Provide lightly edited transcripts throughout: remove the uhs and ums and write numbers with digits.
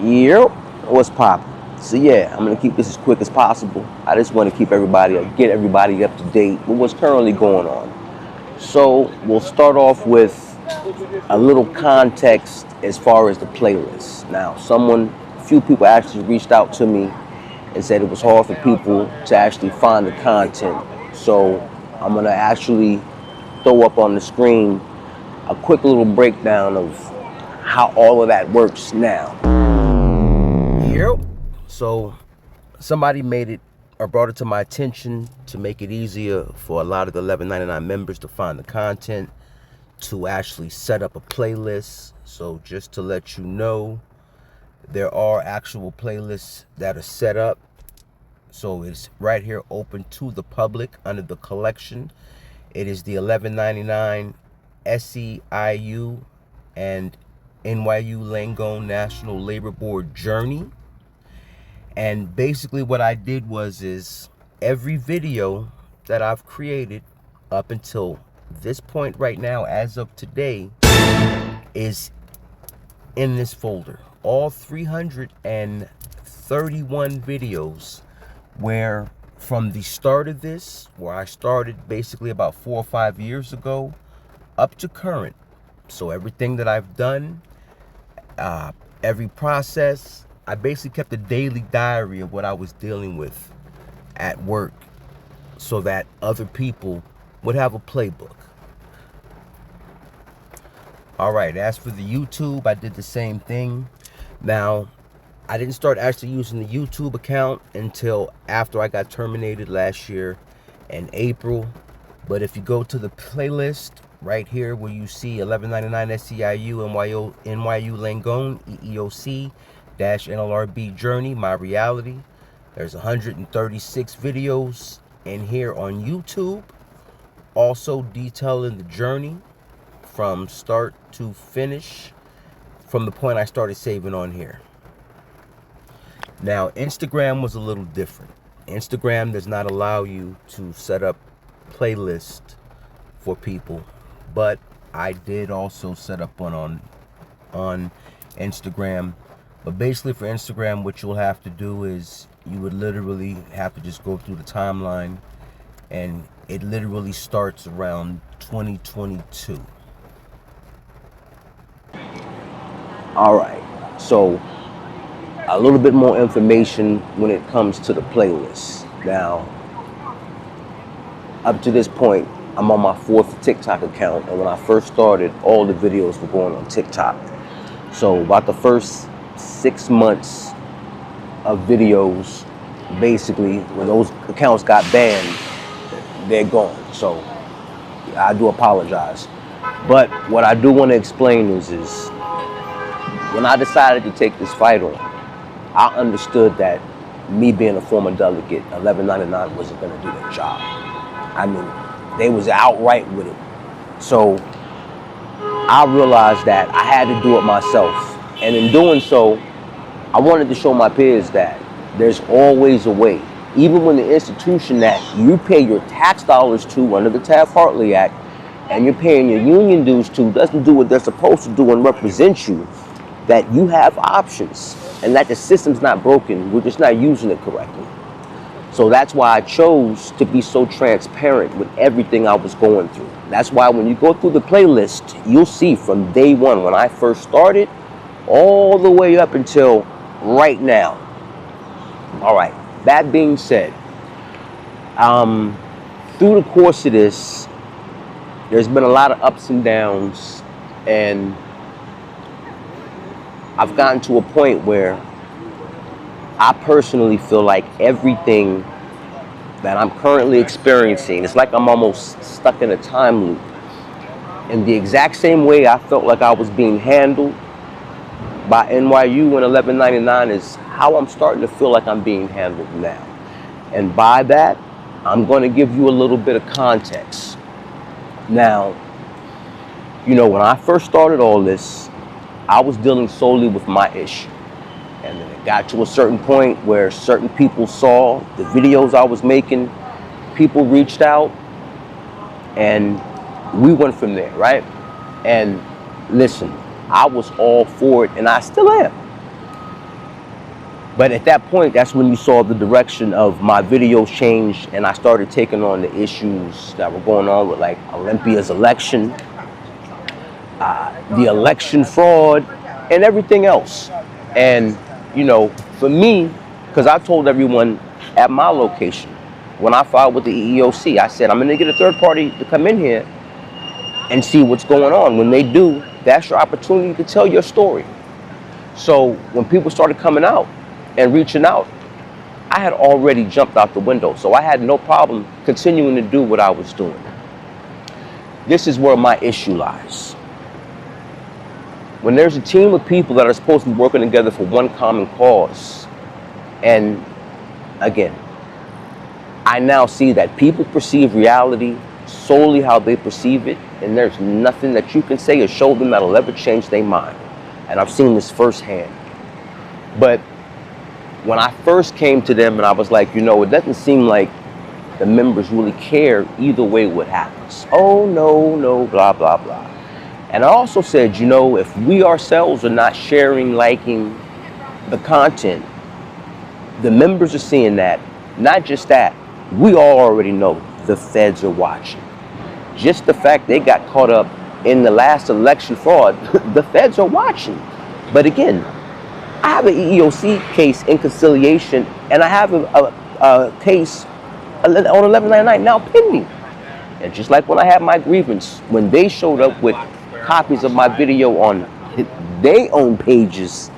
Yep, what's poppin'? So yeah, I'm gonna keep this as quick as possible. I just want to get everybody up to date with what's currently going on. So we'll start off with a little context as far as the playlist. Now, a few people actually reached out to me and said it was hard for people to actually find the content. So I'm gonna actually throw up on the screen a quick little breakdown of how all of that works now. Yep. So somebody made it or brought it to my attention to make it easier for a lot of the 11.99 members to find the content, to actually set up a playlist. So just to let you know, there are actual playlists that are set up. So it's right here open to the public under the collection. It is the 11.99 SEIU and NYU Langone National Labor Board Journey. And basically what I did is every video that I've created up until this point right now, as of today, is in this folder. All 331 videos, where from the start of this, where I started basically about 4 or 5 years ago, up to current. So everything that I've done, every process, I basically kept a daily diary of what I was dealing with at work so that other people would have a playbook. All right, as for the YouTube, I did the same thing. Now, I didn't start actually using the YouTube account until after I got terminated last year in April. But if you go to the playlist right here where you see 11.99 SEIU NYU Langone EEOC NLRB Journey, My Reality, there's 136 videos in here on YouTube, also detailing the journey from start to finish from the point I started saving on here. Now, Instagram was a little different. Instagram does not allow you to set up playlists for people, but I did also set up one on Instagram. But basically for Instagram, what you'll have to do is you would literally have to just go through the timeline, and it literally starts around 2022. All right, so a little bit more information when it comes to the playlist. Now, up to this point, I'm on my 4th TikTok account, and when I first started, all the videos were going on TikTok. So about the first 6 months of videos, basically, when those accounts got banned, they're gone. So I do apologize. But what I do want to explain is when I decided to take this fight on, I understood that me being a former delegate, 11.99 wasn't going to do their job. I mean, they was outright with it. So I realized that I had to do it myself. And in doing so, I wanted to show my peers that there's always a way. Even when the institution that you pay your tax dollars to under the Taft-Hartley Act and you're paying your union dues to doesn't do what they're supposed to do and represent you, that you have options and that the system's not broken, we're just not using it correctly. So that's why I chose to be so transparent with everything I was going through. That's why when you go through the playlist, you'll see from day one, when I first started, all the way up until right now. All right, that being said, through the course of this, there's been a lot of ups and downs, and I've gotten to a point where I personally feel like everything that I'm currently experiencing, it's like I'm almost stuck in a time loop. In the exact same way I felt like I was being handled by NYU and 11.99 is how I'm starting to feel like I'm being handled now. And by that, I'm going to give you a little bit of context. Now, you know, when I first started all this, I was dealing solely with my issue. And then it got to a certain point where certain people saw the videos I was making, people reached out, and we went from there, right? And listen, I was all for it, and I still am. But at that point, that's when you saw the direction of my videos change, and I started taking on the issues that were going on with like Olympia's election, the election fraud, and everything else. And you know, for me, because I told everyone at my location when I filed with the EEOC, I said I'm going to get a third party to come in here and see what's going on. When they do, that's your opportunity to tell your story. So when people started coming out and reaching out, I had already jumped out the window. So I had no problem continuing to do what I was doing. This is where my issue lies. When there's a team of people that are supposed to be working together for one common cause, and again, I now see that people perceive reality solely how they perceive it, and there's nothing that you can say or show them that'll ever change their mind. And I've seen this firsthand. But when I first came to them and I was like, you know, it doesn't seem like the members really care either way what happens. Oh, no, blah, blah, blah. And I also said, you know, if we ourselves are not sharing, liking the content, the members are seeing that. Not just that, we all already know the feds are watching. Just the fact they got caught up in the last election fraud, the feds are watching. But again, I have an EEOC case in conciliation, and I have a case on 1199 now pending. And just like when I had my grievance, when they showed up with copies of my video on their own pages,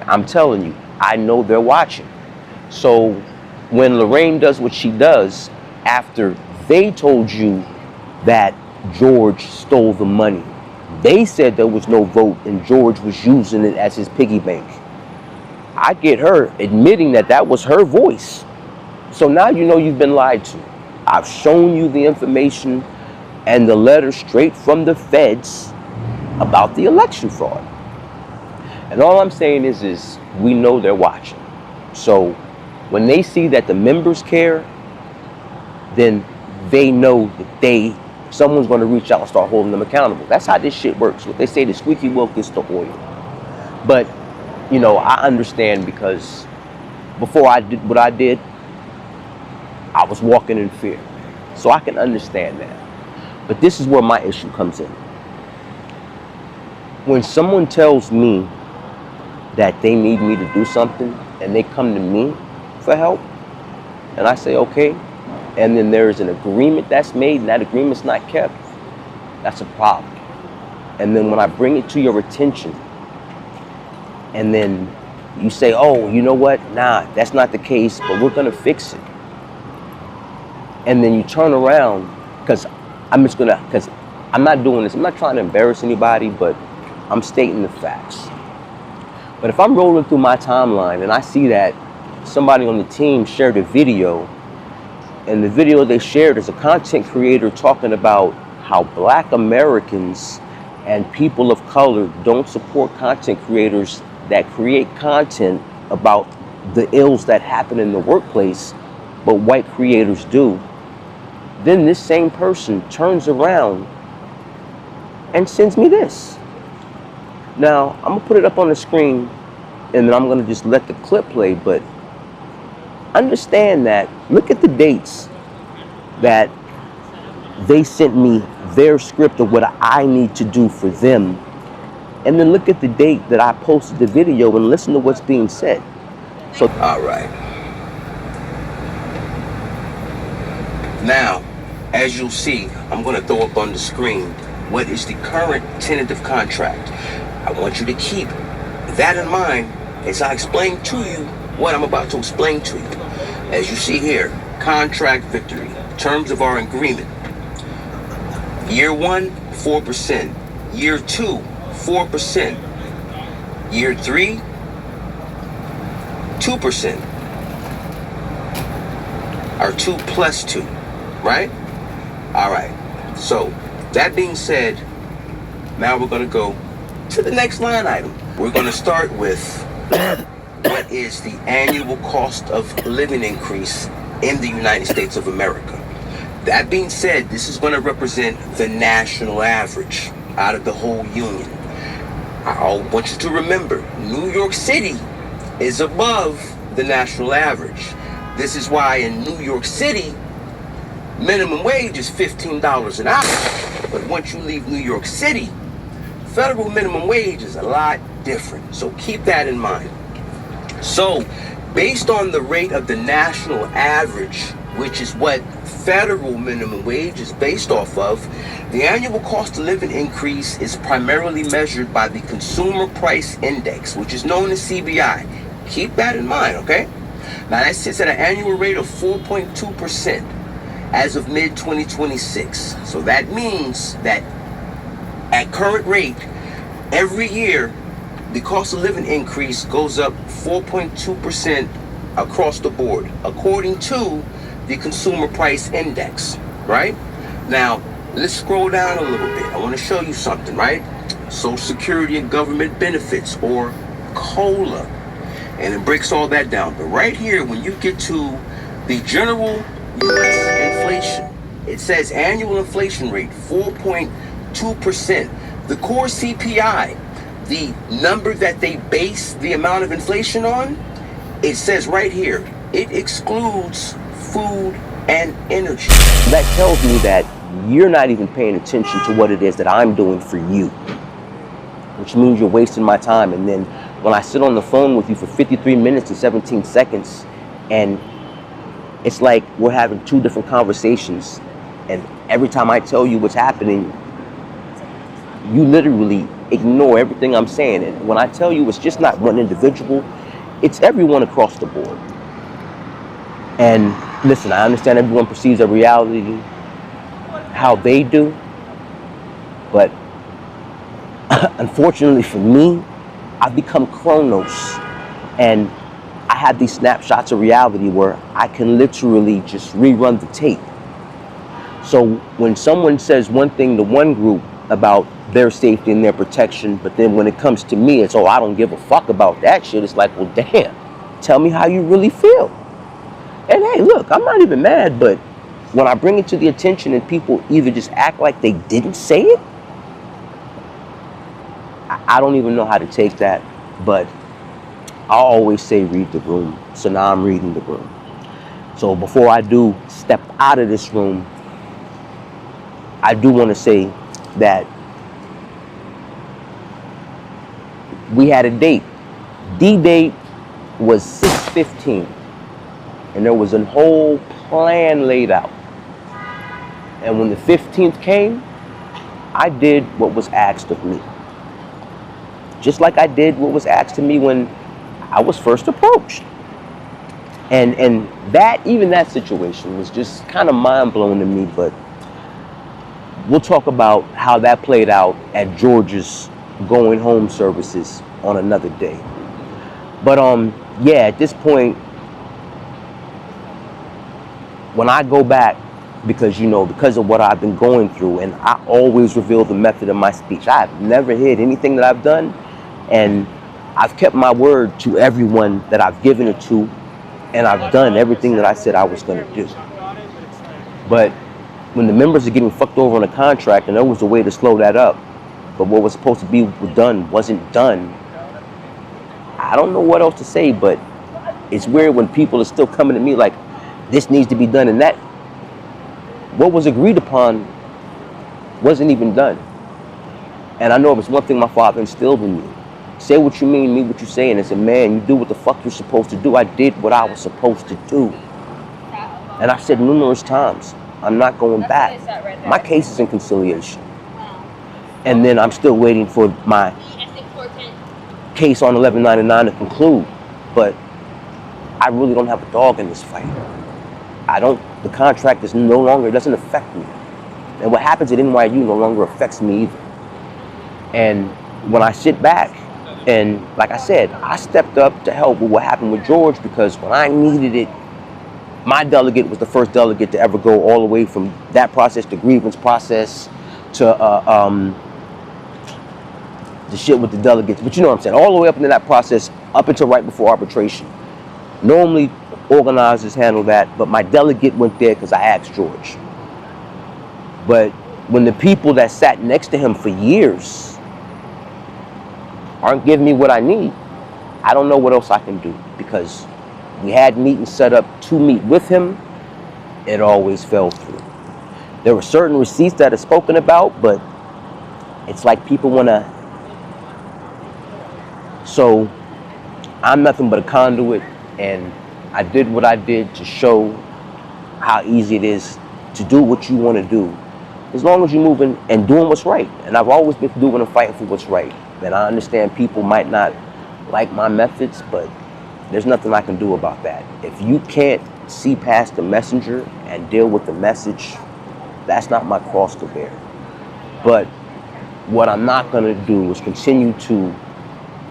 I'm telling you, I know they're watching. So when Lorraine does what she does, after they told you that George stole the money, they said there was no vote and George was using it as his piggy bank. I get her admitting that that was her voice. So now you know you've been lied to. I've shown you the information and the letter straight from the feds about the election fraud. And all I'm saying is we know they're watching. So when they see that the members care, then they know that someone's going to reach out and start holding them accountable. That's how this shit works. What they say, the squeaky wheel gets the oil. But, you know, I understand, because before I did what I did, I was walking in fear. So I can understand that. But this is where my issue comes in. When someone tells me that they need me to do something and they come to me for help, and I say, okay, and then there's an agreement that's made and that agreement's not kept, that's a problem. And then when I bring it to your attention, and then you say, oh, you know what, nah, that's not the case, but we're gonna fix it. And then you turn around, because I'm not doing this, I'm not trying to embarrass anybody, but I'm stating the facts. But if I'm rolling through my timeline and I see that somebody on the team shared a video, and the video they shared is a content creator talking about how Black Americans and people of color don't support content creators that create content about the ills that happen in the workplace, but white creators do, then this same person turns around and sends me this. Now, I'm gonna put it up on the screen and then I'm gonna just let the clip play, but understand that, look at the dates that they sent me their script of what I need to do for them. And then look at the date that I posted the video and listen to what's being said. So, all right. Now, as you'll see, I'm gonna throw up on the screen what is the current tentative contract. I want you to keep that in mind as I explain to you what I'm about to explain to you. As you see here, contract victory, terms of our agreement. Year 1, 4%. Year 2, 4%. Year 3, 2%. Or 2 plus 2, right? All right. So, that being said, now we're going to go to the next line item. We're going to start with what is the annual cost of living increase in the United States of America. That being said, this is going to represent the national average out of the whole union. I want you to remember, New York City is above the national average. This is why in New York City, minimum wage is $15 an hour. But once you leave New York City, federal minimum wage is a lot different. So keep that in mind. So based on the rate of the national average, which is what federal minimum wage is based off of, the annual cost of living increase is primarily measured by the Consumer Price Index, which is known as CPI. Keep that in mind, okay? Now that sits at an annual rate of 4.2% as of mid-2026. So that means that at current rate, every year, the cost of living increase goes up 4.2% across the board, according to the Consumer Price Index, right? Now, let's scroll down a little bit. I want to show you something, right? Social Security and Government Benefits, or COLA. And it breaks all that down. But right here, when you get to the general U.S. inflation, it says annual inflation rate, 4.2%. The core CPI, the number that they base the amount of inflation on, it says right here, it excludes food and energy. That tells me that you're not even paying attention to what it is that I'm doing for you, which means you're wasting my time. And then when I sit on the phone with you for 53 minutes and 17 seconds, and it's like we're having two different conversations, and every time I tell you what's happening, you literally ignore everything I'm saying. And when I tell you it's just not one individual, it's everyone across the board. And listen, I understand everyone perceives a reality how they do, but unfortunately for me, I've become Chronos, and I have these snapshots of reality where I can literally just rerun the tape. So when someone says one thing to one group about their safety and their protection, but then when it comes to me, it's, oh, I don't give a fuck about that shit. It's like, well, damn, tell me how you really feel. And hey, look, I'm not even mad, but when I bring it to the attention and people either just act like they didn't say it, I don't even know how to take that. But I always say read the room. So now I'm reading the room. So before I do step out of this room, I do want to say that we had a date. D-date was 6/15. And there was a whole plan laid out. And when the 15th came, I did what was asked of me. Just like I did what was asked of me when I was first approached. And that, even that situation was just kind of mind-blowing to me, but we'll talk about how that played out at George's going home services on another day. But yeah, at this point, when I go back, because because of what I've been going through, and I always reveal the method of my speech. I have never hid anything that I've done, and I've kept my word to everyone that I've given it to, and I've done everything that I said I was going to do. But when the members are getting fucked over on a contract, and there was a way to slow that up, but what was supposed to be done wasn't done, I don't know what else to say, but it's weird when people are still coming to me like, this needs to be done, and that, what was agreed upon wasn't even done. And I know it was one thing my father instilled in me. Say what you mean what you say, and as a man, you do what the fuck you're supposed to do. I did what I was supposed to do. And I've said numerous times, I'm not going back. My case is in conciliation. And then I'm still waiting for my case on 1199 to conclude. But I really don't have a dog in this fight. The contract is no longer, it doesn't affect me. And what happens at NYU no longer affects me either. And when I sit back, and like I said, I stepped up to help with what happened with George, because when I needed it, my delegate was the first delegate to ever go all the way from that process to grievance process to the shit with the delegates. But you know what I'm saying, all the way up into that process, up until right before arbitration. Normally, organizers handle that, but my delegate went there because I asked George. But when the people that sat next to him for years aren't giving me what I need, I don't know what else I can do, because we had meetings set up to meet with him. It always fell through. There were certain receipts that are spoken about, but it's like people want to. So I'm nothing but a conduit, and I did what I did to show how easy it is to do what you want to do, as long as you're moving and doing what's right. And I've always been doing and fighting for what's right. And I understand people might not like my methods, but there's nothing I can do about that. If you can't see past the messenger and deal with the message, that's not my cross to bear. But what I'm not going to do is continue to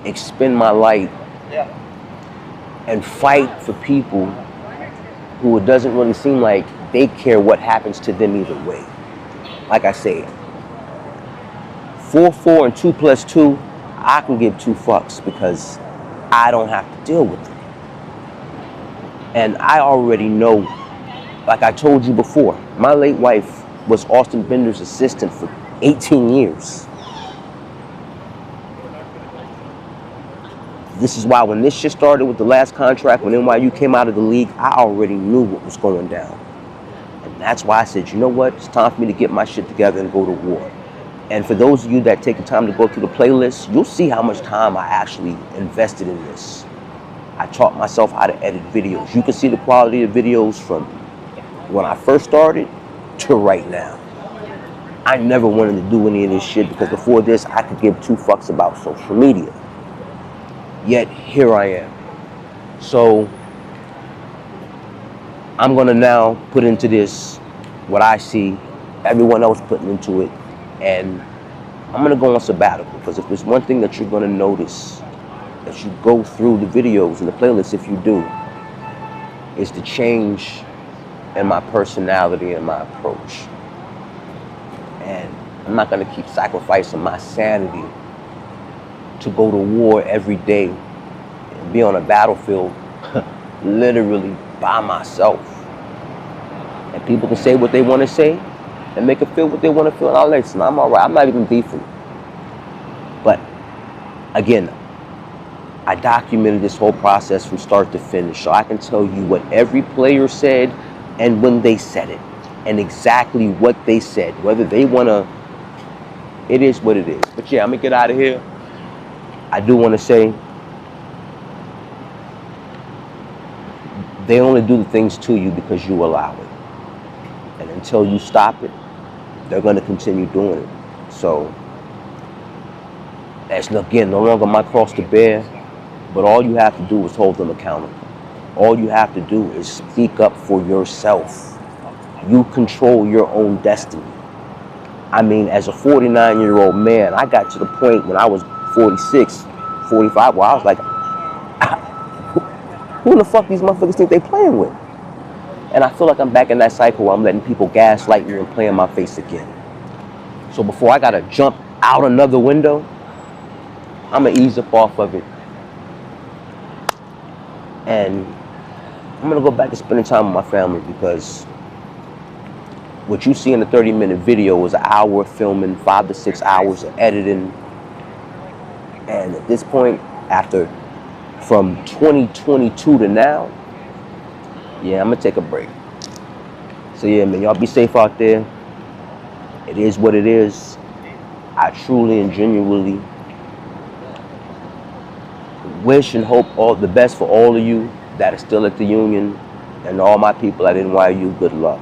expend my light and fight for people who it doesn't really seem like they care what happens to them either way. Like I say, 4-4 and 2 plus 2, I can give 2 fucks because I don't have to deal with it. And I already know, like I told you before, my late wife was Austin Bender's assistant for 18 years. This is why when this shit started with the last contract, when NYU came out of the league, I already knew what was going down. And that's why I said, you know what? It's time for me to get my shit together and go to war. And for those of you that take the time to go through the playlist, you'll see how much time I actually invested in this. I taught myself how to edit videos. You can see the quality of videos from when I first started to right now. I never wanted to do any of this shit because before this, I could give 2 fucks about social media. Yet here I am. So I'm gonna now put into this what I see everyone else putting into it, and I'm gonna go on sabbatical, because if there's one thing that you're gonna notice as you go through the videos and the playlists, if you do, is the change in my personality and my approach. And I'm not gonna keep sacrificing my sanity to go to war every day and be on a battlefield literally by myself. And people can say what they want to say and make it feel what they want to feel, and I'll listen. I'm all right. I'm not even beefing. But again, I documented this whole process from start to finish, so I can tell you what every player said and when they said it, and exactly what they said, whether they want to. It is what it is. But yeah, I'm gonna get out of here. I do want to say, they only do the things to you because you allow it. And until you stop it, they're going to continue doing it. So, that's, again, no longer my cross to bear, but all you have to do is hold them accountable. All you have to do is speak up for yourself. You control your own destiny. I mean, as a 49-year-old man, I got to the point when I was 46, 45, where I was like, who the fuck these motherfuckers think they playing with? And I feel like I'm back in that cycle where I'm letting people gaslight me and play in my face again. So before I gotta jump out another window, I'm gonna ease up off of it. And I'm gonna go back to spending time with my family, because what you see in the 30-minute video is an hour of filming, 5 to 6 hours of editing. And at this point, after from 2022 to now, yeah, I'm gonna take a break. So yeah, man, y'all be safe out there. It is what it is. I truly and genuinely wish and hope all the best for all of you that are still at the Union, and all my people at NYU, good luck.